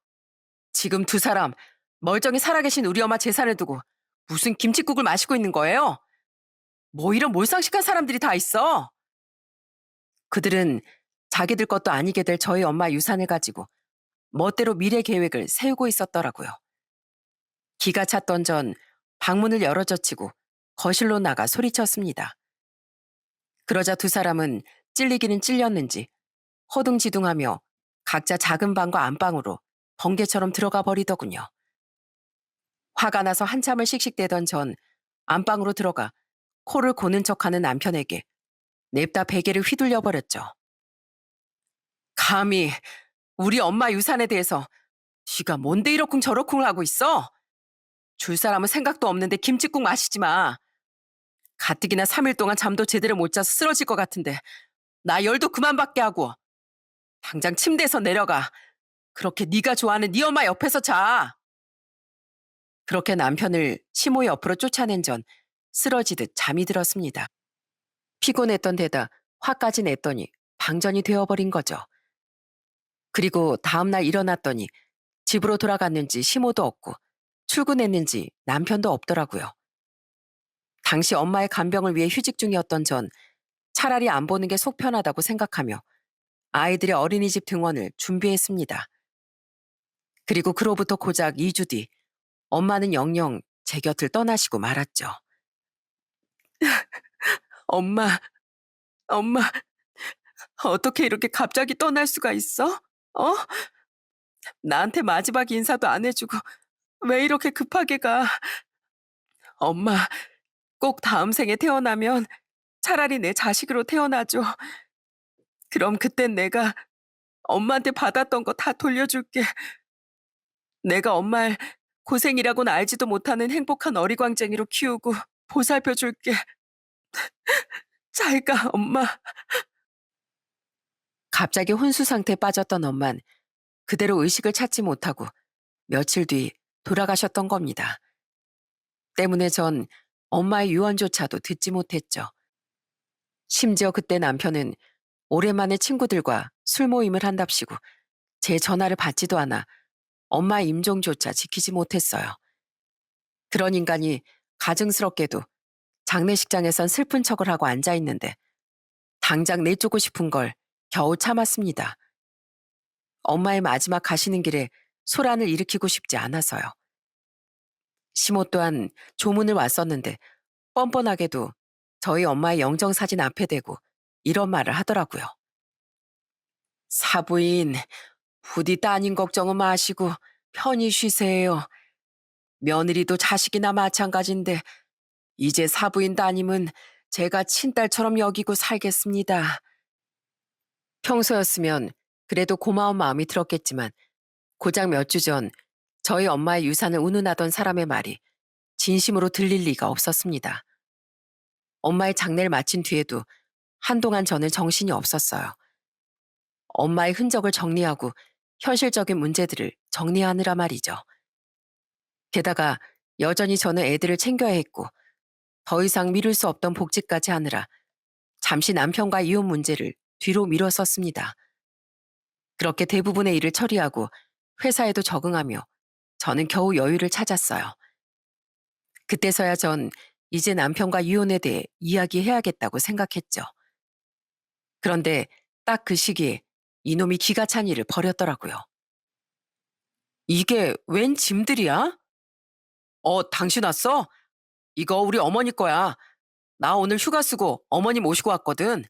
Speaker 1: 지금 두 사람 멀쩡히 살아계신 우리 엄마 재산을 두고 무슨 김칫국을 마시고 있는 거예요? 뭐 이런 몰상식한 사람들이 다 있어. 그들은 자기들 것도 아니게 될 저희 엄마 유산을 가지고 멋대로 미래 계획을 세우고 있었더라고요. 기가 찼던 전 방문을 열어젖히고 거실로 나가 소리쳤습니다. 그러자 두 사람은 찔리기는 찔렸는지 허둥지둥하며 각자 작은 방과 안방으로 번개처럼 들어가 버리더군요. 화가 나서 한참을 씩씩대던 전 안방으로 들어가 코를 고는 척하는 남편에게 냅다 베개를 휘둘려 버렸죠. 감히 우리 엄마 유산에 대해서 쥐가 뭔데 이러쿵 저러쿵을 하고 있어? 줄 사람은 생각도 없는데 김칫국 마시지 마. 가뜩이나 3일 동안 잠도 제대로 못 자서 쓰러질 것 같은데 나 열도 그만 받게 하고 당장 침대에서 내려가. 그렇게 네가 좋아하는 네 엄마 옆에서 자. 그렇게 남편을 시모 옆으로 쫓아낸 전 쓰러지듯 잠이 들었습니다. 피곤했던 데다 화까지 냈더니 방전이 되어버린 거죠. 그리고 다음날 일어났더니 집으로 돌아갔는지 시모도 없고 출근했는지 남편도 없더라고요. 당시 엄마의 간병을 위해 휴직 중이었던 전 차라리 안 보는 게 속 편하다고 생각하며 아이들의 어린이집 등원을 준비했습니다. 그리고 그로부터 고작 2주 뒤 엄마는 영영 제 곁을 떠나시고 말았죠. 엄마, 엄마, 어떻게 이렇게 갑자기 떠날 수가 있어? 어? 나한테 마지막 인사도 안 해주고 왜 이렇게 급하게 가? 엄마, 꼭 다음 생에 태어나면 차라리 내 자식으로 태어나줘. 그럼 그땐 내가 엄마한테 받았던 거 다 돌려줄게. 내가 엄마를 고생이라고는 알지도 못하는 행복한 어리광쟁이로 키우고 보살펴 줄게. 잘 가, 엄마. 갑자기 혼수 상태에 빠졌던 엄만 그대로 의식을 찾지 못하고 며칠 뒤 돌아가셨던 겁니다. 때문에 전 엄마의 유언조차도 듣지 못했죠. 심지어 그때 남편은 오랜만에 친구들과 술 모임을 한답시고 제 전화를 받지도 않아 엄마의 임종조차 지키지 못했어요. 그런 인간이 가증스럽게도 장례식장에선 슬픈 척을 하고 앉아있는데 당장 내쫓고 싶은 걸 겨우 참았습니다. 엄마의 마지막 가시는 길에 소란을 일으키고 싶지 않아서요. 시모 또한 조문을 왔었는데 뻔뻔하게도 저희 엄마의 영정사진 앞에 대고 이런 말을 하더라고요. 사부인, 부디 따님 걱정은 마시고 편히 쉬세요. 며느리도 자식이나 마찬가지인데 이제 사부인 따님은 제가 친딸처럼 여기고 살겠습니다. 평소였으면 그래도 고마운 마음이 들었겠지만 고작 몇 주 전 저희 엄마의 유산을 운운하던 사람의 말이 진심으로 들릴 리가 없었습니다. 엄마의 장례를 마친 뒤에도 한동안 저는 정신이 없었어요. 엄마의 흔적을 정리하고 현실적인 문제들을 정리하느라 말이죠. 게다가 여전히 저는 애들을 챙겨야 했고 더 이상 미룰 수 없던 복직까지 하느라 잠시 남편과 이혼 문제를 뒤로 미뤘었습니다. 그렇게 대부분의 일을 처리하고 회사에도 적응하며 저는 겨우 여유를 찾았어요. 그때서야 전 이제 남편과 이혼에 대해 이야기해야겠다고 생각했죠. 그런데 딱 그 시기에 이놈이 기가 찬 일을 벌였더라고요. 이게 웬 짐들이야? 당신 왔어? 이거 우리 어머니 거야. 나 오늘 휴가 쓰고 어머니 모시고 왔거든.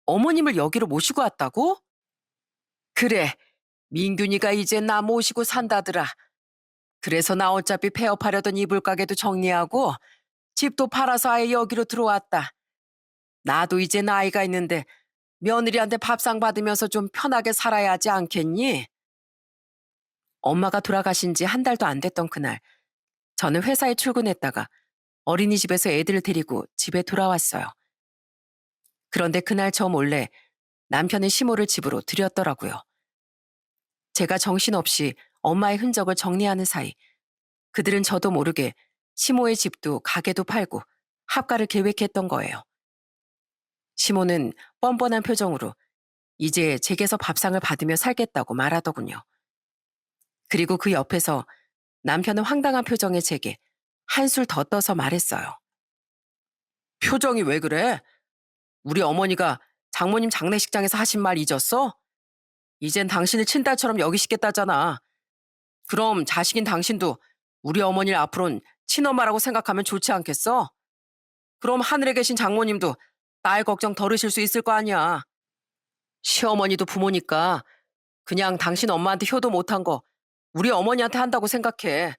Speaker 1: 어머님을 여기로 모시고 왔다고? 그래, 민균이가 이제 나 모시고 산다더라. 그래서 나 어차피 폐업하려던 이불 가게도 정리하고 집도 팔아서 아예 여기로 들어왔다. 나도 이제 나이가 있는데 며느리한테 밥상 받으면서 좀 편하게 살아야 하지 않겠니? 엄마가 돌아가신 지 한 달도 안 됐던 그날, 저는 회사에 출근했다가 어린이집에서 애들을 데리고 집에 돌아왔어요. 그런데 그날 저 몰래 남편의 시모를 집으로 들였더라고요. 제가 정신없이 엄마의 흔적을 정리하는 사이 그들은 저도 모르게 시모의 집도 가게도 팔고 합가를 계획했던 거예요. 시모는 뻔뻔한 표정으로 이제 제게서 밥상을 받으며 살겠다고 말하더군요. 그리고 그 옆에서 남편은 황당한 표정의 제게 한술 더 떠서 말했어요. 표정이 왜 그래? 우리 어머니가 장모님 장례식장에서 하신 말 잊었어? 이젠 당신을 친딸처럼 여기시겠다잖아. 그럼 자식인 당신도 우리 어머니를 앞으로는 친엄마라고 생각하면 좋지 않겠어? 그럼 하늘에 계신 장모님도 딸 걱정 덜으실 수 있을 거 아니야. 시어머니도 부모니까 그냥 당신 엄마한테 효도 못한 거 우리 어머니한테 한다고 생각해.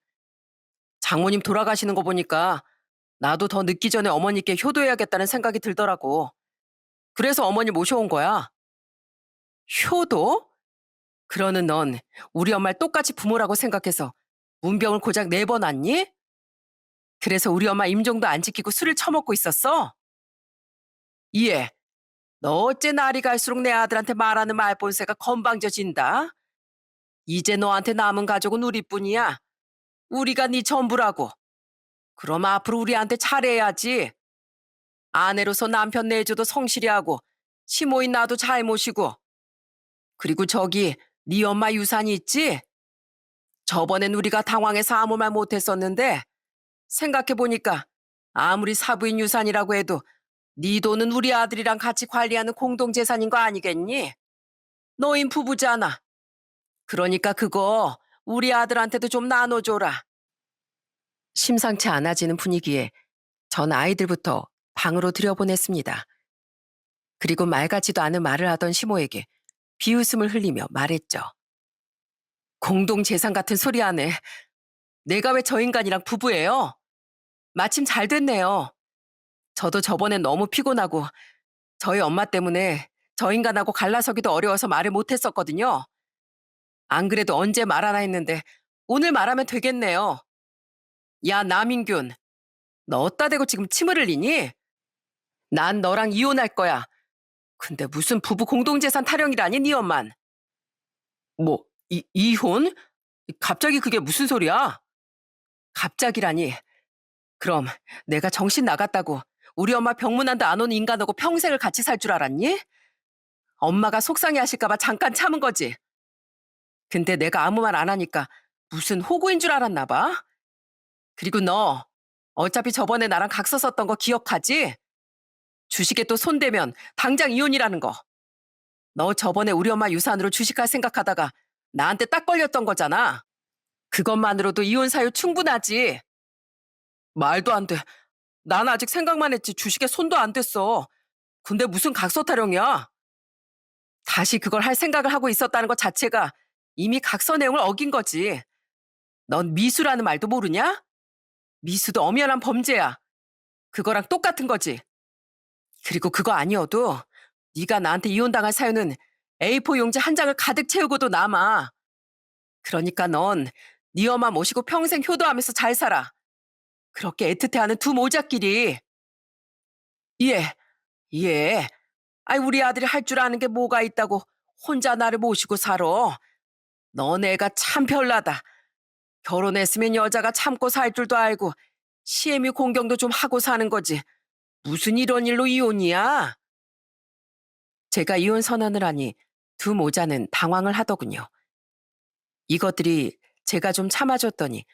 Speaker 1: 장모님 돌아가시는 거 보니까 나도 더 늦기 전에 어머니께 효도해야겠다는 생각이 들더라고. 그래서 어머니 모셔온 거야. 효도? 그러는 넌 우리 엄마를 똑같이 부모라고 생각해서 문병을 고작 4번 왔니? 그래서 우리 엄마 임종도 안 지키고 술을 처먹고 있었어? 이해. 너 어째 날이 갈수록 내 아들한테 말하는 말본새가 건방져진다. 이제 너한테 남은 가족은 우리뿐이야. 우리가 네 전부라고. 그럼 앞으로 우리한테 잘해야지. 아내로서 남편 내줘도 성실히 하고 시모인 나도 잘 모시고. 그리고 저기 네 엄마 유산이 있지? 저번엔 우리가 당황해서 아무 말 못했었는데 생각해보니까 아무리 사부인 유산이라고 해도 네 돈은 우리 아들이랑 같이 관리하는 공동재산인 거 아니겠니? 너인 부부잖아. 그러니까 그거 우리 아들한테도 좀 나눠줘라. 심상치 않아지는 분위기에 전 아이들부터 방으로 들여보냈습니다. 그리고 말 같지도 않은 말을 하던 시모에게 비웃음을 흘리며 말했죠. 공동재산 같은 소리 하네. 내가 왜 저 인간이랑 부부예요? 마침 잘 됐네요. 저도 저번엔 너무 피곤하고 저희 엄마 때문에 저 인간하고 갈라서기도 어려워서 말을 못했었거든요. 안 그래도 언제 말 하나 했는데 오늘 말하면 되겠네요. 야, 남인균, 너 어따 대고 지금 침을 흘리니? 난 너랑 이혼할 거야. 근데 무슨 부부 공동재산 타령이라니, 네 엄만. 뭐, 이혼? 갑자기 그게 무슨 소리야? 갑자기라니. 그럼 내가 정신 나갔다고 우리 엄마 병문안도 안 오는 인간하고 평생을 같이 살 줄 알았니? 엄마가 속상해 하실까봐 잠깐 참은 거지. 근데 내가 아무 말 안 하니까 무슨 호구인 줄 알았나 봐. 그리고 너 어차피 저번에 나랑 각서 썼던 거 기억하지? 주식에 또 손대면 당장 이혼이라는 거. 너 저번에 우리 엄마 유산으로 주식할 생각하다가 나한테 딱 걸렸던 거잖아. 그것만으로도 이혼 사유 충분하지. 말도 안 돼. 난 아직 생각만 했지 주식에 손도 안 댔어. 근데 무슨 각서 타령이야? 다시 그걸 할 생각을 하고 있었다는 것 자체가 이미 각서 내용을 어긴 거지. 넌 미수라는 말도 모르냐? 미수도 엄연한 범죄야. 그거랑 똑같은 거지. 그리고 그거 아니어도 네가 나한테 이혼당할 사유는 A4 용지 한 장을 가득 채우고도 남아. 그러니까 넌 네 엄마 모시고 평생 효도하면서 잘 살아. 그렇게 애틋해하는 두 모자끼리. 예, 예. 아이 우리 아들이 할 줄 아는 게 뭐가 있다고 혼자 나를 모시고 살아. 넌 애가 참 별나다. 결혼했으면 여자가 참고 살 줄도 알고 시애미 공경도 좀 하고 사는 거지. 무슨 이런 일로 이혼이야? 제가 이혼 선언을 하니 두 모자는 당황을 하더군요. 이것들이 제가 좀 참아줬더니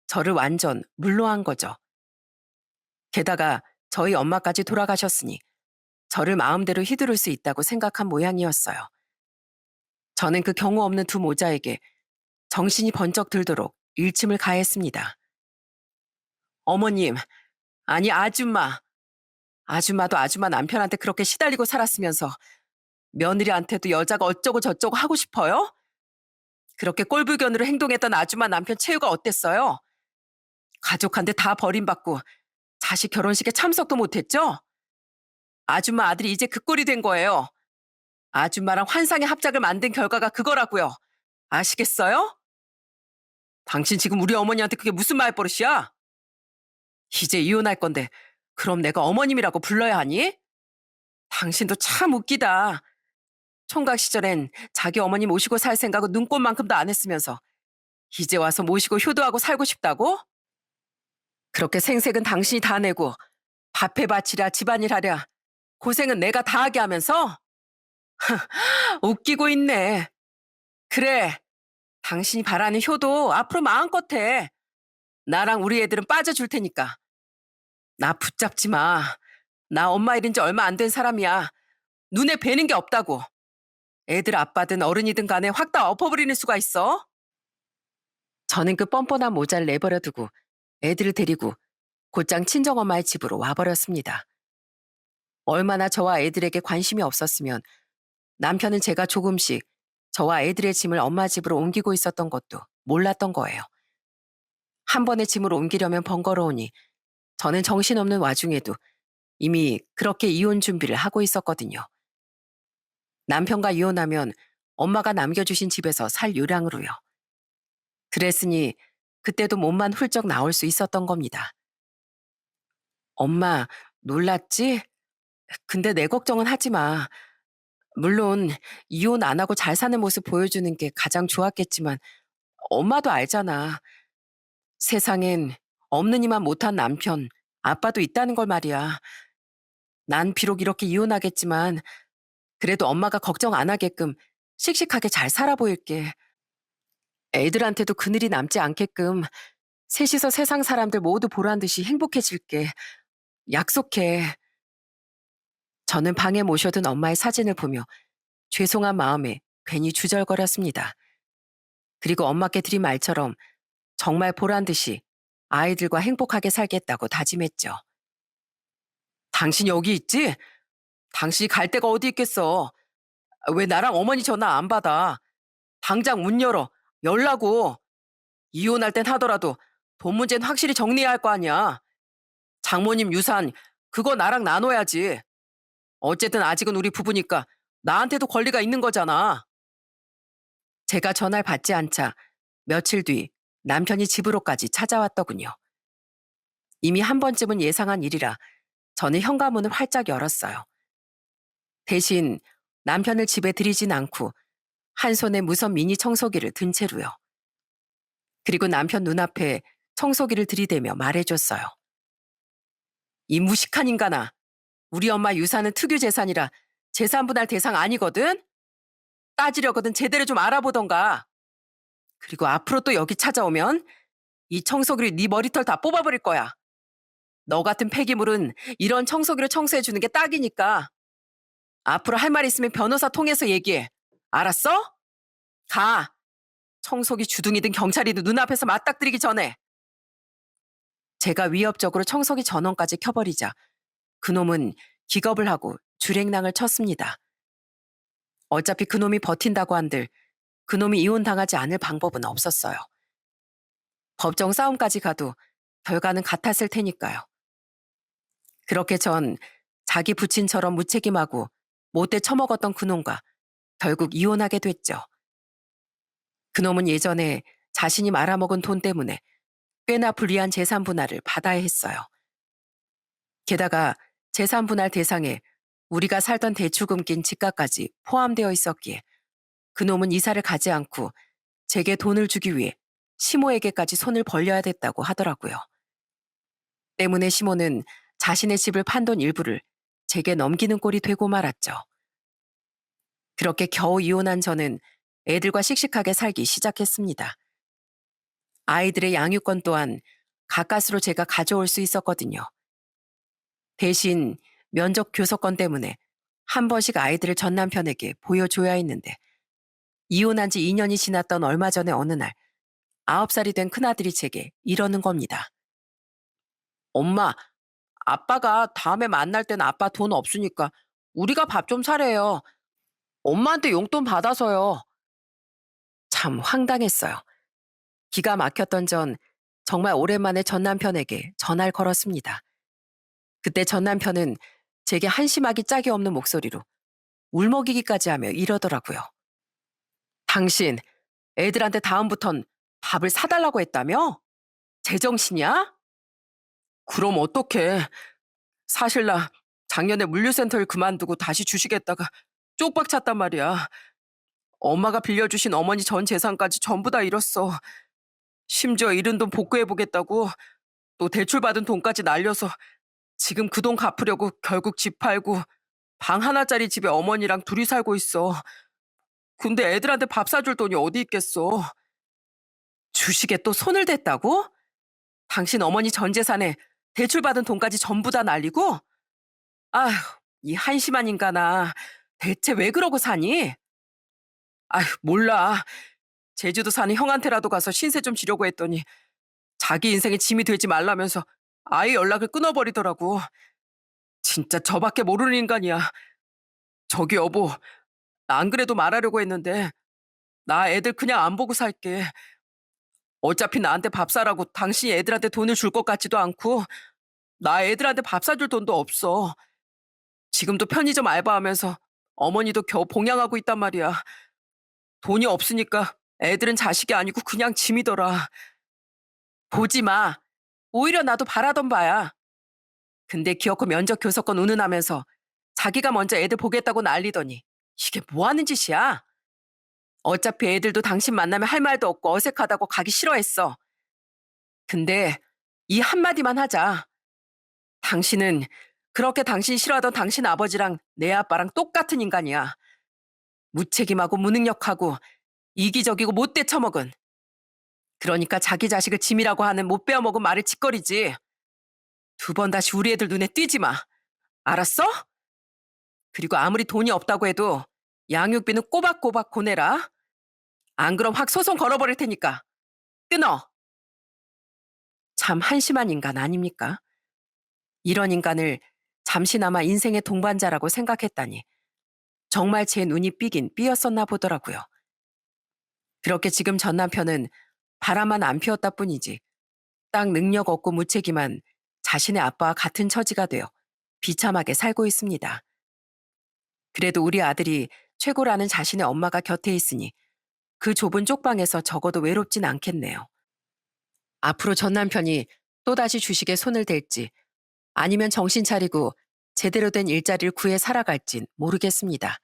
Speaker 1: 저를 완전 물로한 거죠. 게다가 저희 엄마까지 돌아가셨으니 저를 마음대로 휘두를 수 있다고 생각한 모양이었어요. 저는 그 경우 없는 두 모자에게 정신이 번쩍 들도록 일침을 가했습니다. 어머님, 아니 아줌마. 아줌마도 아줌마 남편한테 그렇게 시달리고 살았으면서 며느리한테도 여자가 어쩌고 저쩌고 하고 싶어요? 그렇게 꼴불견으로 행동했던 아줌마 남편 최유가 어땠어요? 가족한테 다 버림받고 자식 결혼식에 참석도 못했죠? 아줌마 아들이 이제 그 꼴이 된 거예요. 아줌마랑 환상의 합작을 만든 결과가 그거라고요. 아시겠어요? 당신 지금 우리 어머니한테 그게 무슨 말버릇이야? 이제 이혼할 건데 그럼 내가 어머님이라고 불러야 하니? 당신도 참 웃기다. 총각 시절엔 자기 어머니 모시고 살 생각은 눈꼽만큼도 안 했으면서 이제 와서 모시고 효도하고 살고 싶다고? 그렇게 생색은 당신이 다 내고 밥해 바치랴 집안일 하랴 고생은 내가 다 하게 하면서 웃기고 있네. 그래, 당신이 바라는 효도 앞으로 마음껏 해. 나랑 우리 애들은 빠져줄 테니까. 나 붙잡지 마. 나 엄마 잃은 지 얼마 안 된 사람이야. 눈에 뵈는 게 없다고. 애들 아빠든 어른이든 간에 확 다 엎어버리는 수가 있어. 저는 그 뻔뻔한 모자를 내버려 두고 애들을 데리고 곧장 친정엄마의 집으로 와버렸습니다. 얼마나 저와 애들에게 관심이 없었으면 남편은 제가 조금씩 저와 애들의 짐을 엄마 집으로 옮기고 있었던 것도 몰랐던 거예요. 한 번에 짐을 옮기려면 번거로우니 저는 정신없는 와중에도 이미 그렇게 이혼 준비를 하고 있었거든요. 남편과 이혼하면 엄마가 남겨주신 집에서 살 요량으로요. 그랬으니 그때도 몸만 훌쩍 나올 수 있었던 겁니다. 엄마, 놀랐지? 근데 내 걱정은 하지 마. 물론 이혼 안 하고 잘 사는 모습 보여주는 게 가장 좋았겠지만 엄마도 알잖아. 세상엔 없는 이만 못한 남편, 아빠도 있다는 걸 말이야. 난 비록 이렇게 이혼하겠지만 그래도 엄마가 걱정 안 하게끔 씩씩하게 잘 살아 보일게. 애들한테도 그늘이 남지 않게끔 셋이서 세상 사람들 모두 보란 듯이 행복해질게. 약속해. 저는 방에 모셔둔 엄마의 사진을 보며 죄송한 마음에 괜히 주절거렸습니다. 그리고 엄마께 드린 말처럼 정말 보란 듯이 아이들과 행복하게 살겠다고 다짐했죠. 당신 여기 있지? 당신이 갈 데가 어디 있겠어? 왜 나랑 어머니 전화 안 받아? 당장 문 열어. 열라고. 이혼할 땐 하더라도 돈 문제는 확실히 정리해야 할 거 아니야. 장모님 유산 그거 나랑 나눠야지. 어쨌든 아직은 우리 부부니까 나한테도 권리가 있는 거잖아. 제가 전화를 받지 않자 며칠 뒤 남편이 집으로까지 찾아왔더군요. 이미 한 번쯤은 예상한 일이라 저는 현관문을 활짝 열었어요. 대신 남편을 집에 들이진 않고 한 손에 무선 미니 청소기를 든 채로요. 그리고 남편 눈앞에 청소기를 들이대며 말해줬어요. 이 무식한 인간아. 우리 엄마 유산은 특유 재산이라 재산 분할 대상 아니거든? 따지려거든 제대로 좀 알아보던가. 그리고 앞으로 또 여기 찾아오면 이 청소기를 네 머리털 다 뽑아버릴 거야. 너 같은 폐기물은 이런 청소기로 청소해주는 게 딱이니까. 앞으로 할 말 있으면 변호사 통해서 얘기해. 알았어? 가. 청소기 주둥이든 경찰이든 눈앞에서 맞닥뜨리기 전에. 제가 위협적으로 청소기 전원까지 켜버리자 그놈은 기겁을 하고 줄행랑을 쳤습니다. 어차피 그놈이 버틴다고 한들 그놈이 이혼당하지 않을 방법은 없었어요. 법정 싸움까지 가도 결과는 같았을 테니까요. 그렇게 전 자기 부친처럼 무책임하고 못돼 처먹었던 그놈과 결국 이혼하게 됐죠. 그놈은 예전에 자신이 말아먹은 돈 때문에 꽤나 불리한 재산 분할을 받아야 했어요. 게다가 재산 분할 대상에 우리가 살던 대출금 낀 집값까지 포함되어 있었기에 그놈은 이사를 가지 않고 제게 돈을 주기 위해 시모에게까지 손을 벌려야 됐다고 하더라고요. 때문에 시모는 자신의 집을 판 돈 일부를 제게 넘기는 꼴이 되고 말았죠. 그렇게 겨우 이혼한 저는 애들과 씩씩하게 살기 시작했습니다. 아이들의 양육권 또한 가까스로 제가 가져올 수 있었거든요. 대신 면접 교섭권 때문에 한 번씩 아이들을 전 남편에게 보여줘야 했는데 이혼한 지 2년이 지났던 얼마 전에 어느 날 9살이 된 큰아들이 제게 이러는 겁니다. 엄마, 아빠가 다음에 만날 땐 아빠 돈 없으니까 우리가 밥 좀 사래요. 엄마한테 용돈 받아서요. 참 황당했어요. 기가 막혔던 전 정말 오랜만에 전 남편에게 전화를 걸었습니다. 그때 전 남편은 제게 한심하기 짝이 없는 목소리로 울먹이기까지 하며 이러더라고요. 당신 애들한테 다음부턴 밥을 사달라고 했다며? 제정신이야? 그럼 어떡해. 사실 나 작년에 물류센터를 그만두고 다시 주식했다가 쪽박 찼단 말이야. 엄마가 빌려주신 어머니 전 재산까지 전부 다 잃었어. 심지어 잃은 돈 복구해보겠다고 또 대출받은 돈까지 날려서 지금 그 돈 갚으려고 결국 집 팔고 방 하나짜리 집에 어머니랑 둘이 살고 있어. 근데 애들한테 밥 사줄 돈이 어디 있겠어. 주식에 또 손을 댔다고? 당신 어머니 전 재산에 대출받은 돈까지 전부 다 날리고? 아휴, 이 한심한 인간아. 대체 왜 그러고 사니? 아휴, 몰라. 제주도 사는 형한테라도 가서 신세 좀 지려고 했더니 자기 인생에 짐이 되지 말라면서 아예 연락을 끊어버리더라고. 진짜 저밖에 모르는 인간이야. 저기 여보, 안 그래도 말하려고 했는데 나 애들 그냥 안 보고 살게. 어차피 나한테 밥 사라고 당신이 애들한테 돈을 줄 것 같지도 않고 나 애들한테 밥 사줄 돈도 없어. 지금도 편의점 알바하면서 어머니도 겨우 봉양하고 있단 말이야. 돈이 없으니까 애들은 자식이 아니고 그냥 짐이더라. 보지 마. 오히려 나도 바라던 바야. 근데 기어코 면접 교섭권 운운하면서 자기가 먼저 애들 보겠다고 난리더니 이게 뭐 하는 짓이야? 어차피 애들도 당신 만나면 할 말도 없고 어색하다고 가기 싫어했어. 근데 이 한마디만 하자. 당신은 그렇게 당신 싫어하던 당신 아버지랑 내 아빠랑 똑같은 인간이야. 무책임하고 무능력하고 이기적이고 못돼 처먹은. 그러니까 자기 자식을 짐이라고 하는 못 베어먹은 말을 짓거리지. 두 번 다시 우리 애들 눈에 띄지 마. 알았어? 그리고 아무리 돈이 없다고 해도 양육비는 꼬박꼬박 보내라. 안 그럼 확 소송 걸어버릴 테니까. 끊어. 참 한심한 인간 아닙니까? 이런 인간을 잠시나마 인생의 동반자라고 생각했다니 정말 제 눈이 삐긴 삐었었나 보더라고요. 그렇게 지금 전 남편은 바람만 안 피웠다 뿐이지 딱 능력 없고 무책임한 자신의 아빠와 같은 처지가 되어 비참하게 살고 있습니다. 그래도 우리 아들이 최고라는 자신의 엄마가 곁에 있으니 그 좁은 쪽방에서 적어도 외롭진 않겠네요. 앞으로 전 남편이 또다시 주식에 손을 댈지 아니면 정신 차리고 제대로 된 일자리를 구해 살아갈진 모르겠습니다.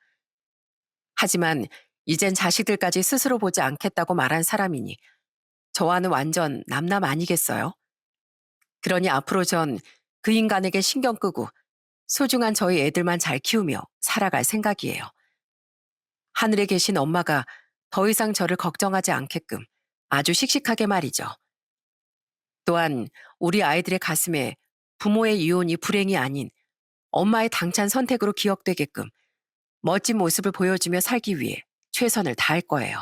Speaker 1: 하지만 이젠 자식들까지 스스로 보지 않겠다고 말한 사람이니 저와는 완전 남남 아니겠어요? 그러니 앞으로 전 그 인간에게 신경 끄고 소중한 저희 애들만 잘 키우며 살아갈 생각이에요. 하늘에 계신 엄마가 더 이상 저를 걱정하지 않게끔 아주 씩씩하게 말이죠. 또한 우리 아이들의 가슴에 부모의 이혼이 불행이 아닌 엄마의 당찬 선택으로 기억되게끔 멋진 모습을 보여주며 살기 위해 최선을 다할 거예요.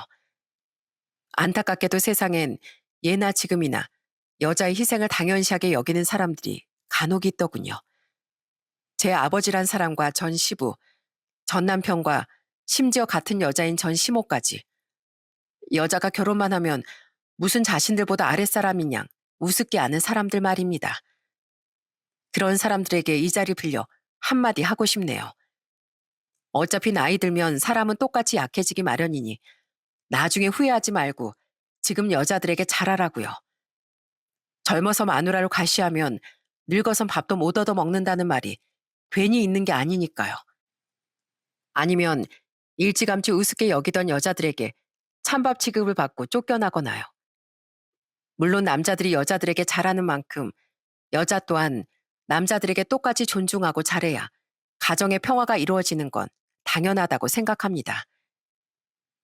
Speaker 1: 안타깝게도 세상엔 예나 지금이나 여자의 희생을 당연시하게 여기는 사람들이 간혹 있더군요. 제 아버지란 사람과 전 시부, 전 남편과 심지어 같은 여자인 전 시모까지 여자가 결혼만 하면 무슨 자신들보다 아랫사람인 양 우습게 아는 사람들 말입니다. 그런 사람들에게 이 자리 빌려 한마디 하고 싶네요. 어차피 나이 들면 사람은 똑같이 약해지기 마련이니 나중에 후회하지 말고 지금 여자들에게 잘하라고요. 젊어서 마누라로 가시하면 늙어선 밥도 못 얻어 먹는다는 말이 괜히 있는 게 아니니까요. 아니면 일찌감치 우습게 여기던 여자들에게 찬밥 취급을 받고 쫓겨나거나요. 물론 남자들이 여자들에게 잘하는 만큼 여자 또한 남자들에게 똑같이 존중하고 잘해야 가정의 평화가 이루어지는 건 당연하다고 생각합니다.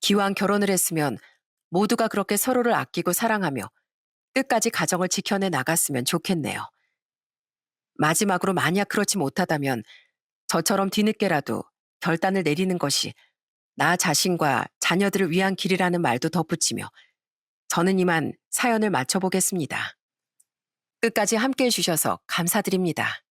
Speaker 1: 기왕 결혼을 했으면 모두가 그렇게 서로를 아끼고 사랑하며 끝까지 가정을 지켜내 나갔으면 좋겠네요. 마지막으로 만약 그렇지 못하다면 저처럼 뒤늦게라도 결단을 내리는 것이 나 자신과 자녀들을 위한 길이라는 말도 덧붙이며 저는 이만 사연을 마쳐보겠습니다. 끝까지 함께 해주셔서 감사드립니다.